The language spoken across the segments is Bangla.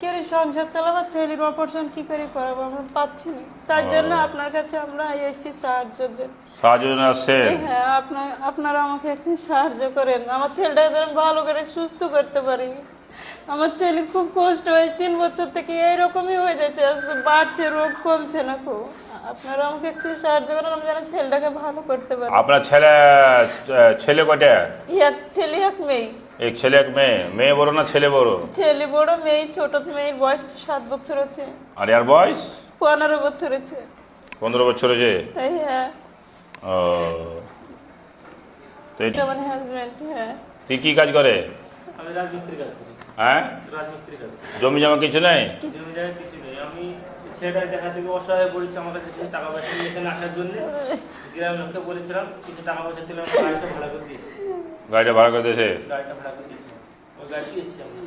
সংসার চালাবার ছেলের অপারেশন কি করে করাবো আমরা পাচ্ছি না, তার জন্য আপনার কাছে আমরা এসেছি সাহায্যের জন্য। হ্যাঁ, আপনারা আমাকে একটু সাহায্য করেন, আমার ছেলেটাকে যেন ভালো করে সুস্থ করতে পারি। আমার ছেলে খুব কষ্ট হয়েছে, 3 বছর থেকে এইরকমই হয়ে যাচ্ছে, আসলে বাড়ছে, রোগ কমছে না খুব। আপনারা আমাকে একটু সাহায্য করেন, আমি যেন ছেলেটাকে ভালো করতে পারি। আপনার ছেলে কয়টা? এক ছেলে এক মেয়ে। এক ছেলে এক মেয়ে। মেয়ে বড় না ছেলে বড়? ছেলে বড়, মেয়ে ছোট। মেয়ের বয়স 7 বছর হচ্ছে। আর এর বয়স 15 বছর হচ্ছে। 15 বছর হয়েছে। হ্যাঁ, ও, তো এটা মানে হাজবেন্ড। হ্যাঁ, তুই কি কাজ করে? আমি রাজমিস্ত্রি কাজ করি। হ্যাঁ, রাজমিস্ত্রি কাজ করি। জমি জমা কিছু নেই? জমি জায়গা কিছু নেই। আমি ছেলেটার দেখা থেকে অসহায় পড়েছি, আমার কাছে কিছু টাকা পয়সা নিয়ে এখানে আসার জন্য গ্রামের লোককে বলেছিলাম কিছু টাকা পয়সা দিলাম, গাড়িটা ভাড়া করে দিয়েছি। গাড়িটা ভাড়া করে দিয়েছে? গাড়িটা ভাড়া করে দিয়েছি, ওই গাড়ি এসেছি আমি।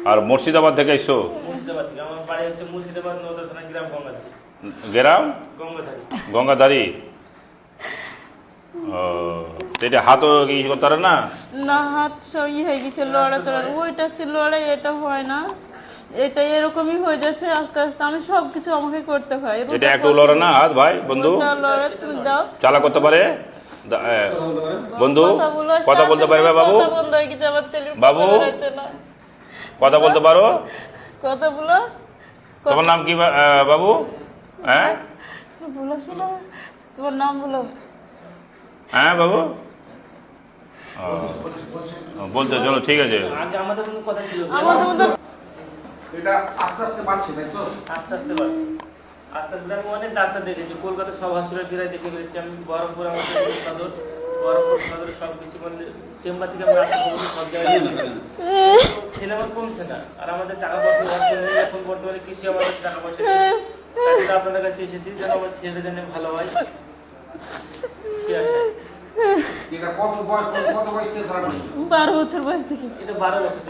আর মুর্শিদাবাদ থেকে এসছো? মুর্শিদাবাদ থেকে। আমার বাড়ি হচ্ছে মুর্শিদাবাদ নদর থানা, গ্রাম গঙ্গাধারী। গ্রাম গঙ্গাধারী। গঙ্গাধারী। ও, তো এটা হাতও কিছু করতে পারে না? না, হাত সব হয়ে গেছে, লড়াচড়া। ওইটা হচ্ছে লড়াই, এটা হয় না, এটা এরকমই হয়ে যাচ্ছে আস্তে আস্তে। আমি সবকিছু আমাকে করতে হয়। এটা একটু লড়ে না হাত ভাই বন্ধু? লড়ে, তুমি দাও। চালা করতে পারে বন্ধু? কথা বলতে পারবে বাবু? বন্ধ হয়ে গেছে আমার ছেলে। বাবু কথা বলতে পারো? কথা বলো। তোমার নাম কি বাবু? হ্যাঁ বলো, শোনো, তোমার নাম বলো। হ্যাঁ বাবু, বলতে চলো, ঠিক আছে। আগে আমাদের কোনো কথা ছিল না। আমাদের মধ্যে এটা আস্তে আস্তে বাড়ছে, তাই তো? আস্তে আস্তে বাড়ছে। আস্তে আস্তে আমি অনেক ডাক্তার দেখেছি, কলকাতার সব হসপিটাল ফিরে দেখে ফেলেছি। আমি বহরমপুর, আমাদের সদর, বহরমপুর সদর সব কিছু চেম্বার থেকে আমি রাস্তা সব জায়গায় ছেলে আমার কমছে না। আর আমাদের টাকা পয়সা এখন বর্তমানে কৃষি, আমাদের টাকা পয়সা নেই। তাই জন্য আপনাদের কাছে এসেছি যেন আমার ছেলে যেন ভালো হয়। কি আছে? এটা কত বয়স থেকে ধরা পড়েছে? 12 বছর বয়স থেকে। এটা 12 বছর।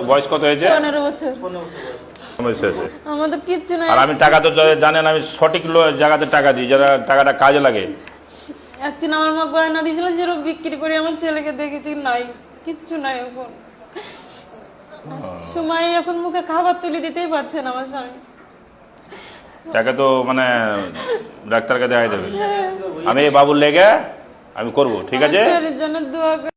বয়স কত হয়েছে? 15 বছর। 15 বছর বয়স। সমস্যা আছে। আমাদের কিচ্ছু নাই। আর আমি টাকা তো জানেন, আমি সঠিক জায়গাতে টাকা দিই, যারা টাকাটা কাজে লাগে। একদিন আমার মা গয়না দিয়েছিল, যেটা বিক্রি করে আমার ছেলেকে দেখেছি, নাই, কিচ্ছু নাই এখন। সময় এখন মুখে খাবার তুলে দিতেই পারছে না আমার স্বামী। টাকা তো মানে ডাক্তারকে দেখাই দেবে। আমি এই বাবুর লেগে আমি করব, ঠিক আছে? আমার ছেলের জন্য দোয়া করো।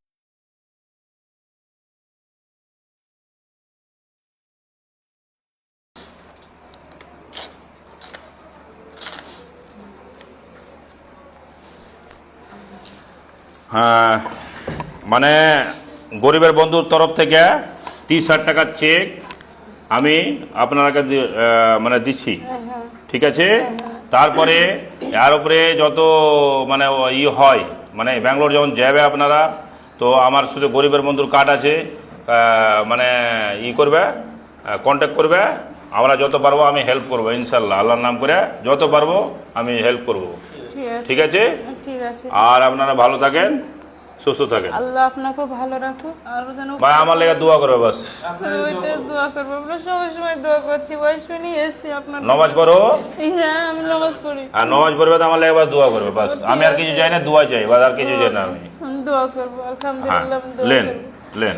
হ্যাঁ, মানে গরিবের বন্ধুর তরফ থেকে 30,000 টাকার চেক আমি আপনাকে মানে দিচ্ছি, ঠিক আছে? তারপরে এর উপরে যত মানে হয়, মানে ব্যাঙ্গালোর যখন যাবে আপনারা, তো আমার শুধু গরিবের বন্ধুর কার্ড আছে, মানে করবে, কন্ট্যাক্ট করবে। আমরা যত পারবো আমি হেল্প করবো, ইনশাল্লাহ, আল্লাহর নাম করে যত পারবো আমি হেল্প করবো, ঠিক আছে? ঠিক আছে। আর আপনারা ভালো থাকেন, সুস্থ থাকেন। আল্লাহ আপনাকে ভালো রাখো। আর যেন ভাই আমার লেগে দোয়া করবে বাস। ওইটা দোয়া করবো, আমরা সবাই সময় দোয়া করছি। ওই শুনি এসছি আপনার। নামাজ পড়ো? হ্যাঁ, আমি নামাজ পড়ি। আর নামাজ পড়বে তো আমার লেগে বাস দোয়া করবে বাস। আমি আর কিছু চাই না, দোয়া চাই বাস, আর কিছু চাই না আমি। দোয়া করবো, হ্যাঁ, আলহামদুলিল্লাহ। Lane lane.